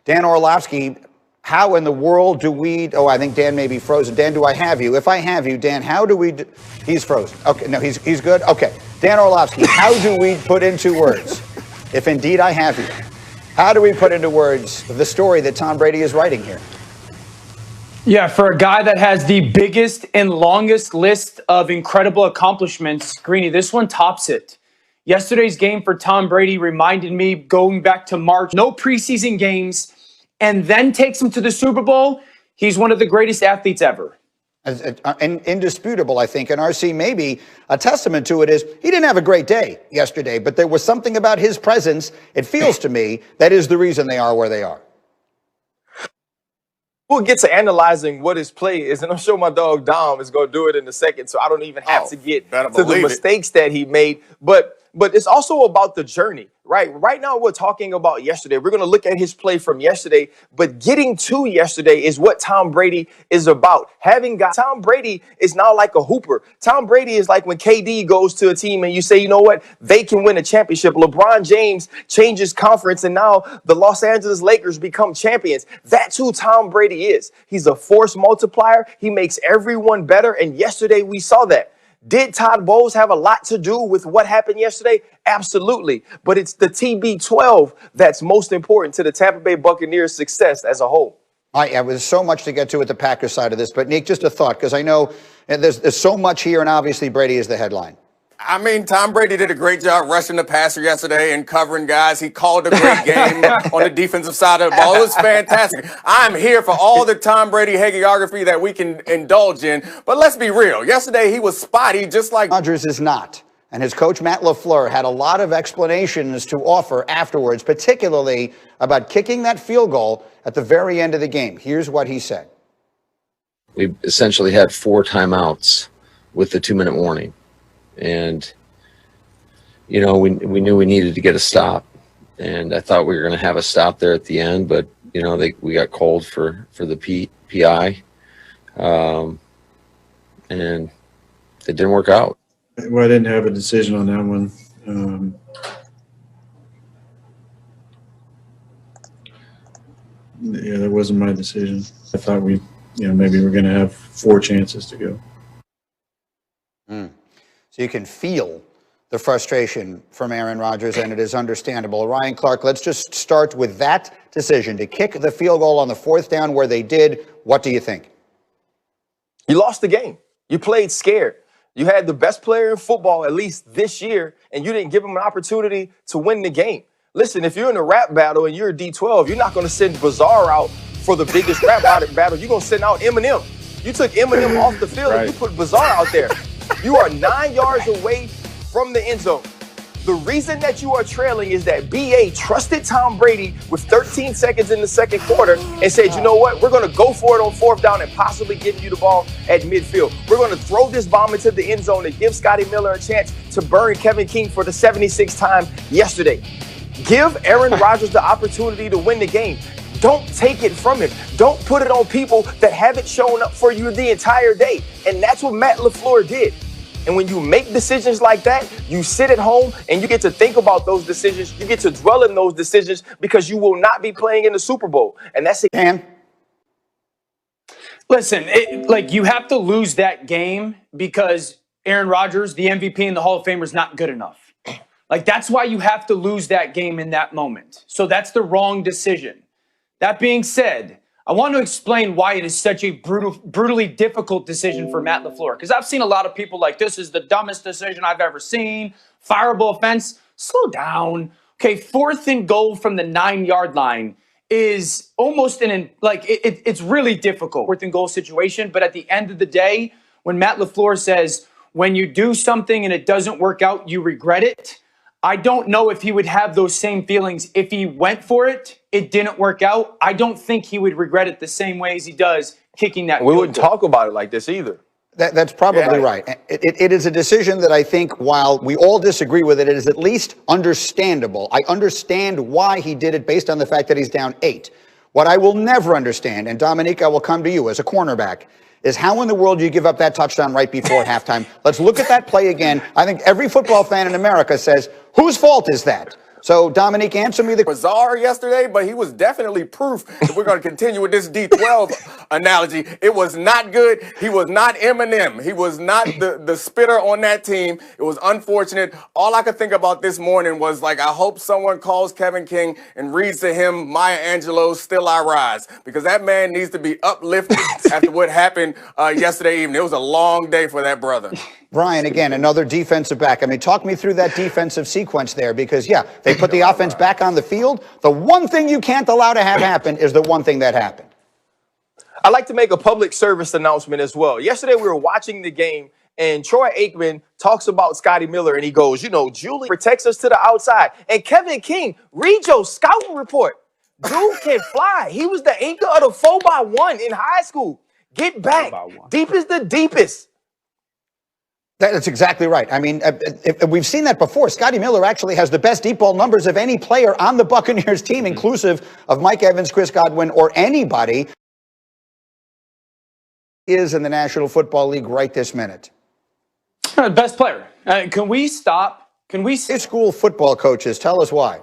Dan Orlovsky, how in the world do we, I think Dan may be frozen. Dan, do I have you? If I have you, Dan, how do we, he's frozen. Okay, no, he's good. Okay, Dan Orlovsky, how do we put into words, if indeed I have you, how do we put into words the story that Tom Brady is writing here? Yeah, for a guy that has the biggest and longest list of incredible accomplishments, Greeny, this one tops it. Yesterday's game for Tom Brady reminded me, going back to March, no preseason games, and then takes him to the Super Bowl. He's one of the greatest athletes ever. And indisputable, I think. And RC, maybe a testament to it is he didn't have a great day yesterday, but there was something about his presence, it feels to me, that is the reason they are where they are. We'll get to analyzing what his play is, and I'm sure my dog Dom is going to do it in a second, so I don't even have to get to the mistakes that he made. But it's also about the journey, right? Right now, we're talking about yesterday. We're going to look at his play from yesterday, but getting to yesterday is what Tom Brady is about. Tom Brady is now like a hooper. Tom Brady is like when KD goes to a team and you say, you know what, they can win a championship. LeBron James changes conference, and now the Los Angeles Lakers become champions. That's who Tom Brady is. He's a force multiplier. He makes everyone better, and yesterday we saw that. Did Todd Bowles have a lot to do with what happened yesterday? Absolutely. But it's the TB12 that's most important to the Tampa Bay Buccaneers' success as a whole. There's so much to get to with the Packers side of this. But, Nick, just a thought, because I know there's so much here, and obviously Brady is the headline. I mean, Tom Brady did a great job rushing the passer yesterday and covering guys. He called a great game on the defensive side of the ball. It was fantastic. I'm here for all the Tom Brady hagiography that we can indulge in. But let's be real. Yesterday, he was spotty, just like Rodgers is not. And his coach, Matt LaFleur, had a lot of explanations to offer afterwards, particularly about kicking that field goal at the very end of the game. Here's what he said. We essentially had 4 timeouts with the 2-minute warning. And, you know, we knew we needed to get a stop. And I thought we were going to have a stop there at the end, but, you know, we got called for the PI. And it didn't work out. Well, I didn't have a decision on that one. Yeah, that wasn't my decision. I thought maybe we're going to have 4 chances to go. So you can feel the frustration from Aaron Rodgers, and it is understandable. Ryan Clark, let's just start with that decision to kick the field goal on the 4th down where they did. What do you think? You lost the game. You played scared. You had the best player in football, at least this year, and you didn't give him an opportunity to win the game. Listen, if you're in a rap battle and you're a D12, you're not going to send Bizarre out for the biggest rap battle. You're going to send out Eminem. You took Eminem off the field and you put Bizarre out there. You are 9 yards away from the end zone. The reason that you are trailing is that BA trusted Tom Brady with 13 seconds in the second quarter and said, you know what, we're going to go for it on 4th down and possibly give you the ball at midfield. We're going to throw this bomb into the end zone and give Scotty Miller a chance to burn Kevin King for the 76th time yesterday. Give Aaron Rodgers the opportunity to win the game. Don't take it from him. Don't put it on people that haven't shown up for you the entire day. And that's what Matt LaFleur did. And when you make decisions like that, you sit at home and you get to think about those decisions. You get to dwell in those decisions because you will not be playing in the Super Bowl. And that's it. Dan? Listen, you have to lose that game because Aaron Rodgers, the MVP and the Hall of Famer, is not good enough. That's why you have to lose that game in that moment. So that's the wrong decision. That being said, I want to explain why it is such a brutally difficult decision for Matt LaFleur. Because I've seen a lot of people this is the dumbest decision I've ever seen. Fireable offense. Slow down. Okay, 4th and goal from the 9-yard line is almost it's really difficult. 4th and goal situation. But at the end of the day, when Matt LaFleur says, when you do something and it doesn't work out, you regret it. I don't know if he would have those same feelings if he went for it. It didn't work out. I don't think he would regret it the same way as he does kicking that. We wouldn't talk about it like this either. That's probably right. It is a decision that I think, while we all disagree with it, it is at least understandable. I understand why he did it based on the fact that he's down 8. What I will never understand, and Dominique, I will come to you as a cornerback, is how in the world do you give up that touchdown right before halftime? Let's look at that play again. I think every football fan in America says, whose fault is that? So, Dominique, answer me the bizarre yesterday, but he was definitely proof that we're going to continue with this D12 analogy. It was not good. He was not Eminem. He was not the spitter on that team. It was unfortunate. All I could think about this morning was like, I hope someone calls Kevin King and reads to him Maya Angelou's Still I Rise, because that man needs to be uplifted after what happened yesterday evening. It was a long day for that brother. Brian, again, another defensive back. I mean, talk me through that defensive sequence there, because, yeah, they put the offense back on the field. The one thing you can't allow to have happen is the one thing that happened. I'd like to make a public service announcement as well. Yesterday, we were watching the game, and Troy Aikman talks about Scotty Miller, and he goes, you know, Julie protects us to the outside. And Kevin King, read your scouting report. Dude can fly. He was the anchor of the 4x1 in high school. Get back. Deep is the deepest. That's exactly right. I mean, we've seen that before. Scotty Miller actually has the best deep ball numbers of any player on the Buccaneers team, inclusive of Mike Evans, Chris Godwin, or anybody is in the National Football League right this minute. Best player. Can we stop? High school football coaches, tell us why.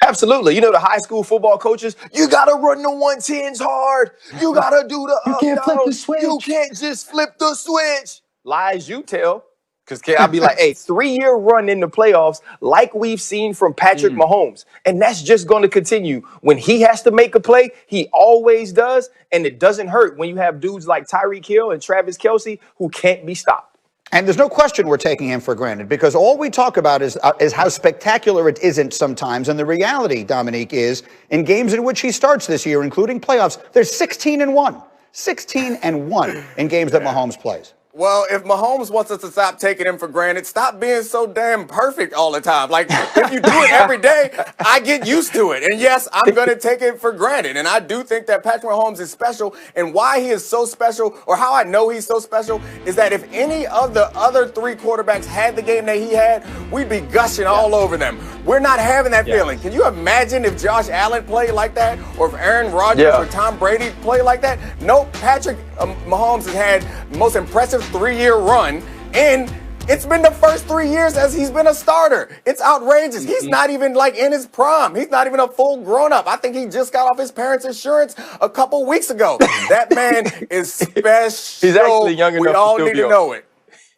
Absolutely. You know, the high school football coaches, you got to run the 110s hard. You got to do the up, can't flip the switch. You can't just flip the switch. Lies you tell. Because I'll be like, hey, 3-year run in the playoffs like we've seen from Patrick Mahomes. And that's just going to continue. When he has to make a play, he always does. And it doesn't hurt when you have dudes like Tyreek Hill and Travis Kelce who can't be stopped. And there's no question we're taking him for granted, because all we talk about is how spectacular it isn't sometimes. And the reality, Dominique, is in games in which he starts this year, including playoffs, there's 16-1. 16-1 in games that Mahomes plays. Well, if Mahomes wants us to stop taking him for granted, stop being so damn perfect all the time. Like, if you do it every day, I get used to it. And yes, I'm going to take it for granted. And I do think that Patrick Mahomes is special. And why he is so special, or how I know he's so special, is that if any of the other 3 quarterbacks had the game that he had, we'd be gushing all over them. We're not having that feeling. Can you imagine if Josh Allen played like that, or if Aaron Rodgers or Tom Brady played like that? Nope. Patrick Mahomes has had the most impressive 3-year run, and it's been the first 3 years as he's been a starter. It's outrageous. He's not even like in his prime. He's not even a full grown-up. I think he just got off his parents' insurance a couple weeks ago. That man is special. He's actually young enough. We all need to know it.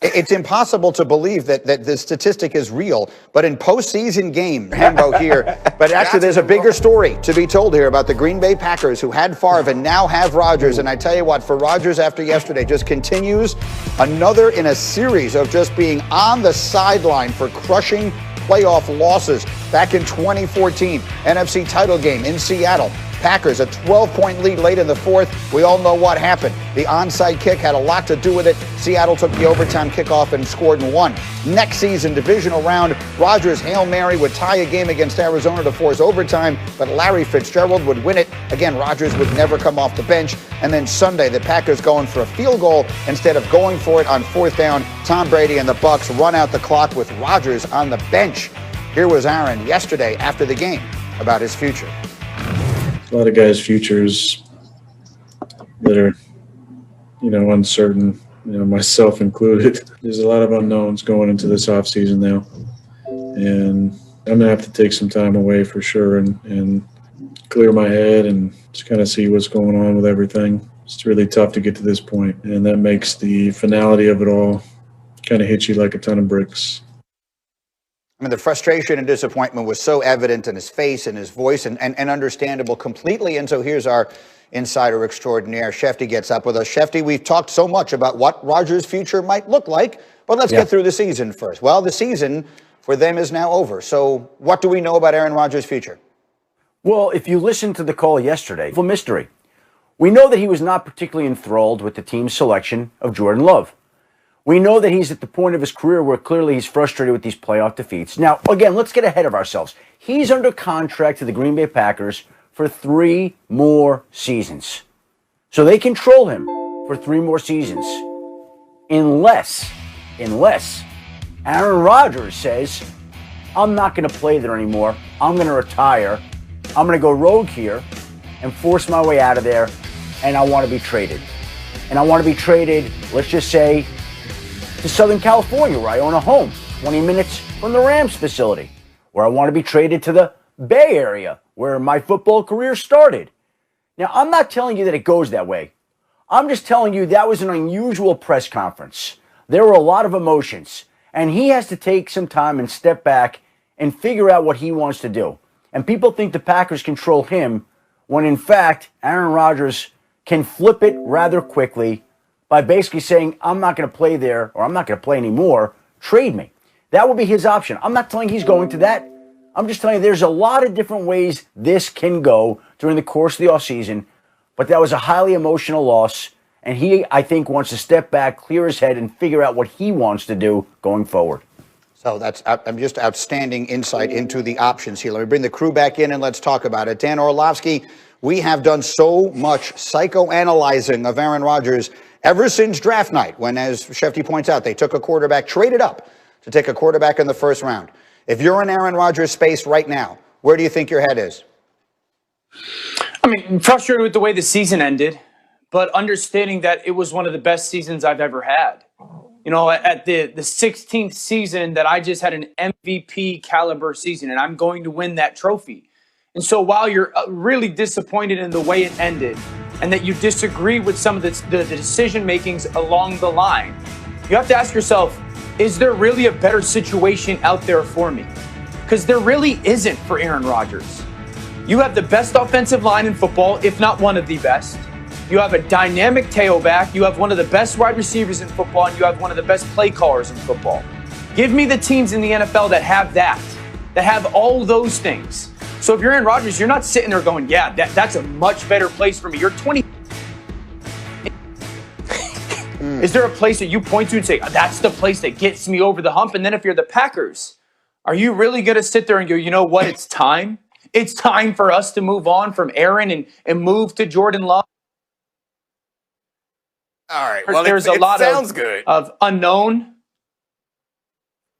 It's impossible to believe that the statistic is real, but in postseason game, Hembo here, but actually there's a bigger story to be told here about the Green Bay Packers, who had Favre and now have Rodgers. And I tell you what, for Rodgers after yesterday, just continues another in a series of just being on the sideline for crushing playoff losses. Back in 2014, NFC title game in Seattle. Packers, a 12-point lead late in the fourth. We all know what happened. The onside kick had a lot to do with it. Seattle took the overtime kickoff and scored and won. Next season, divisional round, Rodgers' Hail Mary would tie a game against Arizona to force overtime, but Larry Fitzgerald would win it. Again, Rodgers would never come off the bench. And then Sunday, the Packers going for a field goal instead of going for it on 4th down. Tom Brady and the Bucs run out the clock with Rodgers on the bench. Here was Aaron yesterday after the game about his future. A lot of guys' futures that are, uncertain, myself included. There's a lot of unknowns going into this offseason now. And I'm going to have to take some time away for sure and clear my head and just kind of see what's going on with everything. It's really tough to get to this point, and that makes the finality of it all kind of hit you like a ton of bricks. I mean, the frustration and disappointment was so evident in his face and his voice and understandable completely. And so here's our insider extraordinaire. Shefty gets up with us. Shefty, we've talked so much about what Rodgers' future might look like, but let's get through the season first. Well, the season for them is now over. So what do we know about Aaron Rodgers' future? Well, if you listened to the call yesterday, full mystery. We know that he was not particularly enthralled with the team's selection of Jordan Love. We know that he's at the point of his career where clearly he's frustrated with these playoff defeats. Now, again, let's get ahead of ourselves. He's under contract to the Green Bay Packers for 3 more seasons. So they control him for 3 more seasons. Unless Aaron Rodgers says, I'm not going to play there anymore. I'm going to retire. I'm going to go rogue here and force my way out of there. And I want to be traded. And I want to be traded, let's just say, to Southern California, where I own a home, 20 minutes from the Rams facility. or I want to be traded to the Bay Area, where my football career started. Now, I'm not telling you that it goes that way. I'm just telling you that was an unusual press conference. There were a lot of emotions, and he has to take some time and step back and figure out what he wants to do. And people think the Packers control him, when in fact, Aaron Rodgers can flip it rather quickly by basically saying, I'm not going to play there, or I'm not going to play anymore, trade me. That would be his option. I'm not telling he's going to that. I'm just telling you there's a lot of different ways this can go during the course of the offseason, but that was a highly emotional loss, and he, I think, wants to step back, clear his head, and figure out what he wants to do going forward. So that's just outstanding insight into the options here. Let me bring the crew back in and let's talk about it. Dan Orlovsky, we have done so much psychoanalyzing of Aaron Rodgers ever since draft night, when, as Shefty points out, they took a quarterback, traded up to take a quarterback in the first round. If you're in Aaron Rodgers' space right now, where do you think your head is? I mean, frustrated with the way the season ended, but understanding that it was one of the best seasons I've ever had. You know, at the 16th season that I just had an MVP caliber season, and I'm going to win that trophy. And so while you're really disappointed in the way it ended and that you disagree with some of the decision makings along the line, you have to ask yourself, is there really a better situation out there for me? Because there really isn't for Aaron Rodgers. You have the best offensive line in football, if not one of the best. You have a dynamic tailback. You have one of the best wide receivers in football, and you have one of the best play callers in football. Give me the teams in the NFL that have all those things. So if you're Aaron Rodgers, you're not sitting there going, yeah, that's a much better place for me. You're 20. Is there a place that you point to and say, that's the place that gets me over the hump? And then if you're the Packers, are you really going to sit there and go, you know what, it's time? It's time for us to move on from Aaron and move to Jordan Love. All right. Well, There's a lot of unknown.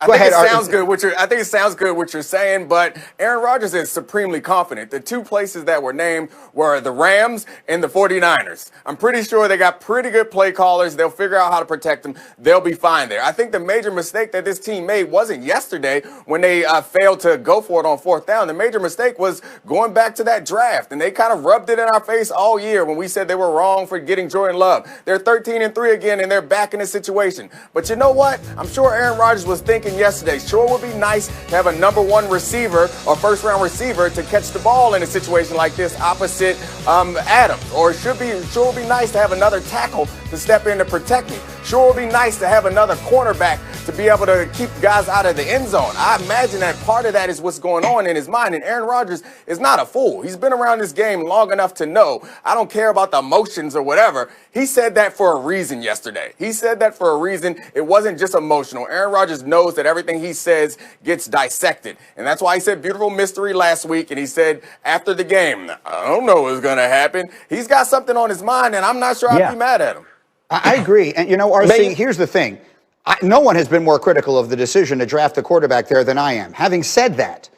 I think it sounds good what you're saying, but Aaron Rodgers is supremely confident. The two places that were named were the Rams and the 49ers. I'm pretty sure they got pretty good play callers. They'll figure out how to protect them. They'll be fine there. I think the major mistake that this team made wasn't yesterday when they failed to go for it on fourth down. The major mistake was going back to that draft, and they kind of rubbed it in our face all year when we said they were wrong for getting Jordan Love. They're 13-3 again, and they're back in the situation. But you know what? I'm sure Aaron Rodgers was thinking yesterday, sure would be nice to have a number one receiver or first round receiver to catch the ball in a situation like this opposite Adams. Or sure would be nice to have another tackle to step in to protect me. Sure would be nice to have another cornerback to be able to keep guys out of the end zone. I imagine that part of that is what's going on in his mind. And Aaron Rodgers is not a fool. He's been around this game long enough to know I don't care about the emotions or whatever. He said that for a reason yesterday. He said that for a reason. It wasn't just emotional. Aaron Rodgers knows that everything he says gets dissected. And that's why he said beautiful mystery last week. And he said after the game, I don't know what's going to happen. He's got something on his mind, and I'm not sure I'd be mad at him. I agree. And, you know, RC, here's the thing. No one has been more critical of the decision to draft the quarterback there than I am. Having said that,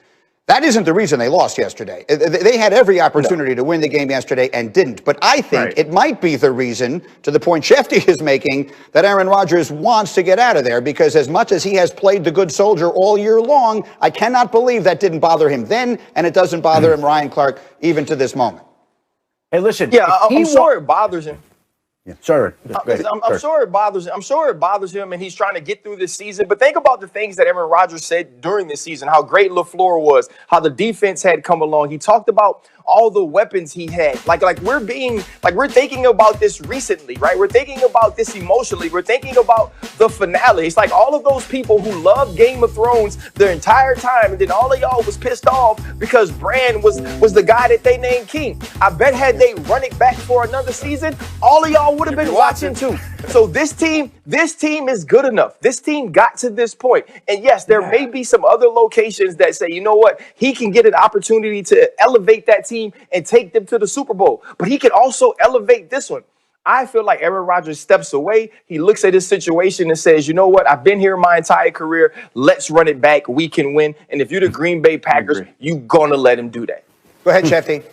that isn't the reason they lost yesterday. They had every opportunity to win the game yesterday and didn't. But I think it might be the reason, to the point Shefty is making, that Aaron Rodgers wants to get out of there, because as much as he has played the good soldier all year long, I cannot believe that didn't bother him then, and it doesn't bother him, Ryan Clark, even to this moment. Hey, listen. Yeah, I'm sure it bothers him. Yeah, sorry. I'm sure it bothers him. I'm sure it bothers him, and he's trying to get through this season. But think about the things that Aaron Rodgers said during this season, how great LaFleur was, how the defense had come along. He talked about all the weapons he had. Like we're thinking about this recently, right? We're thinking about this emotionally. We're thinking about the finale. It's like all of those people who loved Game of Thrones the entire time, and then all of y'all was pissed off because Bran was the guy that they named king. I bet had they run it back for another season, all of y'all would have been watching too. So this team is good enough. This team got to this point. And yes, there may be some other locations that say, you know what, he can get an opportunity to elevate that team and take them to the Super Bowl. But he can also elevate this one. I feel like Aaron Rodgers steps away. He looks at his situation and says, you know what, I've been here my entire career. Let's run it back. We can win. And if you're the Green Bay Packers, you're going to let him do that. Go ahead, Shefty.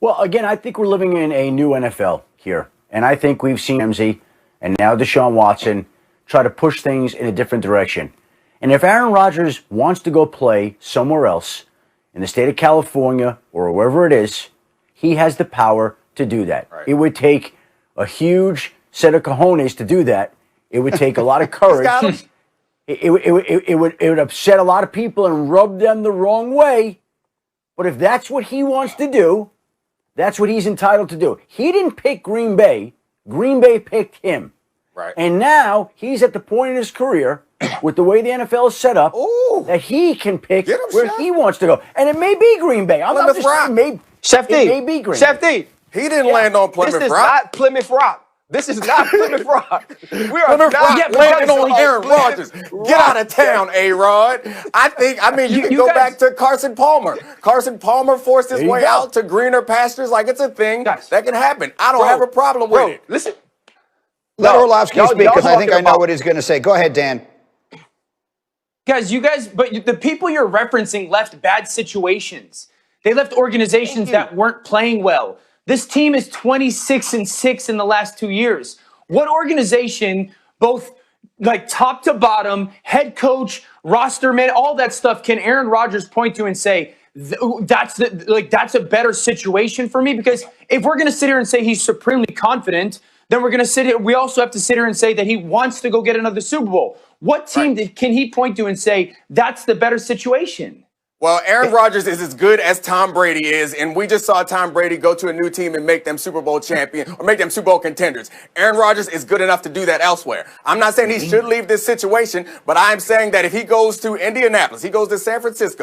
Well, again, I think we're living in a new NFL here. And I think we've seen Ramsey and now Deshaun Watson try to push things in a different direction. And if Aaron Rodgers wants to go play somewhere else in the state of California or wherever it is, he has the power to do that. Right. It would take a huge set of cojones to do that. It would take a lot of courage. It would upset a lot of people and rub them the wrong way. But if that's what he wants to do, that's what he's entitled to do. He didn't pick Green Bay. Green Bay picked him. Right. And now he's at the point in his career, with the way the NFL is set up, that he can pick where he wants to go. And it may be Green Bay. I'm not just saying maybe. Chef D. It may be Green Chef Bay. D. He didn't land on Plymouth This is Rock. not Plymouth Rock. This is not Plymouth Rock. We are Plymouth not Rock landing on Aaron Rodgers. Get out of town, A-Rod. I mean, you can go back to Carson Palmer. Carson Palmer forced his way out to greener pastures. Like, it's a thing that can happen. I don't have a problem with it. Listen. Let Orlovsky speak, because I think I know about- what he's going to say. Go ahead, Dan. Guys, but the people you're referencing left bad situations. They left organizations that weren't playing well. This team is 26-6 in the last 2 years. What organization, both like top to bottom, head coach, roster man, all that stuff, can Aaron Rodgers point to and say that's a better situation for me? Because if we're going to sit here and say he's supremely confident, then we're going to sit here. We also have to sit here and say that he wants to go get another Super Bowl. What team can he point to and say that's the better situation? Well, Aaron Rodgers is as good as Tom Brady is, and we just saw Tom Brady go to a new team and make them Super Bowl champion or make them Super Bowl contenders. Aaron Rodgers is good enough to do that elsewhere. I'm not saying he should leave this situation, but I'm saying that if he goes to Indianapolis, he goes to San Francisco,